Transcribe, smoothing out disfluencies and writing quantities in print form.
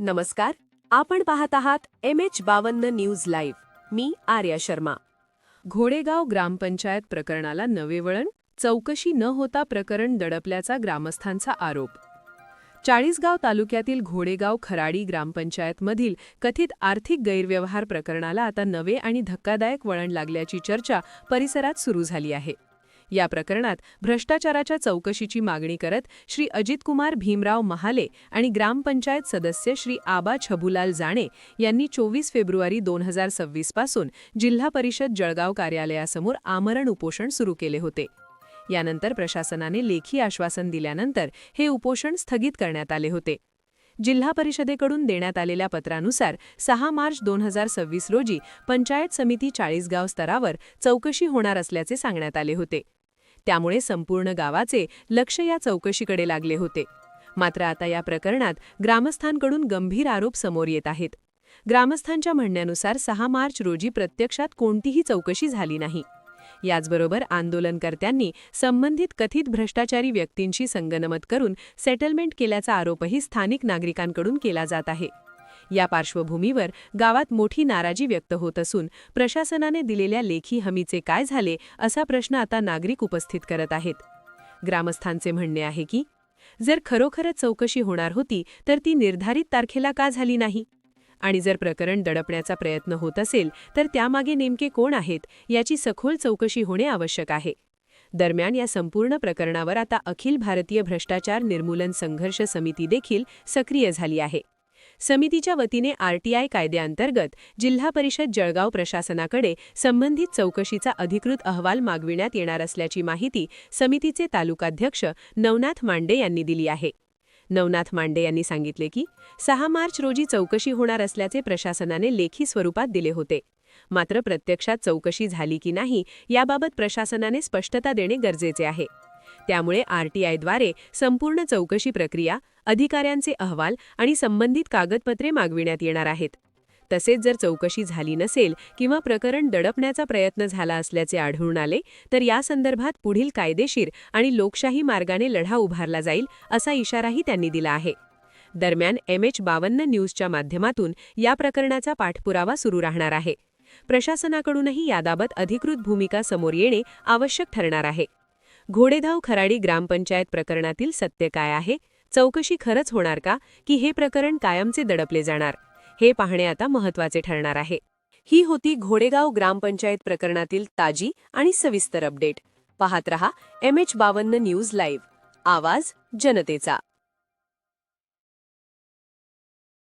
नमस्कार. आपण पाहत आहात MH52 न्यूज लाईव्ह. मी आर्या शर्मा. घोडेगाव ग्रामपंचायत प्रकरणाला नवे वळण, चौकशी न होता प्रकरण दडपल्याचा ग्रामस्थांचा आरोप. चाळीसगाव तालुक्यातील घोडेगाव खराडी ग्रामपंचायतमधील कथित आर्थिक गैरव्यवहार प्रकरणाला आता नवे आणि धक्कादायक वळण लागल्याची चर्चा परिसरात सुरू झाली आहे. या प्रकरणात भ्रष्टाचाराच्या चौकशीची मागणी करत श्री अजितकुमार भीमराव महाले आणि ग्रामपंचायत सदस्य श्री आबा छबुलाल जाणे यांनी 24 फेब्रुवारी 2026 पासून जिल्हा परिषद जळगाव कार्यालयासमोर आमरण उपोषण सुरू केले होते. यानंतर प्रशासनाने लेखी आश्वासन दिल्यानंतर हे उपोषण स्थगित करण्यात आले होते. जिल्हा परिषदेकडून देण्यात आलेल्या पत्रानुसार 6 मार्च 2026 रोजी पंचायत समिती चाळीसगाव स्तरावर चौकशी होणार असल्याचे सांगण्यात आले होते. त्यामुळे संपूर्ण गावाचे लक्ष या चौकशीकडे लागले होते. मात्र आता या प्रकरणात ग्रामस्थांकडून गंभीर आरोप समोर येत आहेत. ग्रामस्थांच्या म्हणण्यानुसार 6 मार्च रोजी प्रत्यक्षात कोणतीही चौकशी झाली नाही. याचबरोबर आंदोलनकर्त्यांनी संबंधित कथित भ्रष्टाचारी व्यक्तींशी संगनमत करून सेटलमेंट केल्याचा आरोपही स्थानिक नागरिकांकडून केला जात आहे. या पार्श्वभूमीवर गावात मोठी नाराजी व्यक्त होत असून प्रशासनाने दिलेल्या लेखी हमीचे काय झाले असा प्रश्न आता नागरिक उपस्थित करत आहेत. ग्रामस्थांचे म्हणणे आहे की जर खरोखरच चौकशी होणार होती तर ती निर्धारित तारखेला का झाली नाही, आणि जर प्रकरण दडपण्याचा प्रयत्न होत असेल तर त्यामागे नेमके कोण आहेत याची सखोल चौकशी होणे आवश्यक आहे. दरम्यान या संपूर्ण प्रकरणावर आता अखिल भारतीय भ्रष्टाचार निर्मूलन संघर्ष समिती देखील सक्रिय झाली आहे. समितीच्या वतीने RTI कायद्याअंतर्गत जिल्हा परिषद जळगाव प्रशासनाकडे संबंधित चौकशीचा अधिकृत अहवाल मागविण्यात येणार असल्याची माहिती समितीचे तालुकाध्यक्ष नवनाथ मांडे यांनी दिली आहे. नवनाथ मांडे यांनी सांगितले की 6 मार्च रोजी चौकशी होणार असल्याचे प्रशासनाने लेखी स्वरूपात दिले होते. मात्र प्रत्यक्षात चौकशी झाली की नाही याबाबत प्रशासनाने स्पष्टता देणे गरजेचे आहे. त्यामुळे RTIद्वारे संपूर्ण चौकशी प्रक्रिया, अधिकाऱ्यांचे अहवाल आणि संबंधित कागदपत्रे मागविण्यात येणार आहेत. तसेच जर चौकशी झाली नसेल किंवा प्रकरण दडपण्याचा प्रयत्न झाला असल्याचे आढळून आले तर या संदर्भात पुढील कायदेशीर आणि लोकशाही मार्गाने लढा उभारला जाईल असा इशाराही त्यांनी दिला आहे. दरम्यान MH52 न्यूजच्या माध्यमातून या प्रकरणाचा पाठपुरावा सुरू राहणार आहे. प्रशासनाकडूनही याबाबत अधिकृत भूमिका समोर येणे आवश्यक ठरणार आहे. घोडेगाव खराडी ग्रामपंचायत प्रकरणातील सत्य काय आहे, चौकशी खरंच होणार का की हे प्रकरण कायमचे दडपले जाणार, हे पाहणे आता महत्त्वाचे ठरणार आहे. ही होती घोडेगाव ग्रामपंचायत प्रकरणातील ताजी आणि सविस्तर अपडेट. पाहत रहा MH52 न्यूज लाईव्ह, आवाज जनतेचा.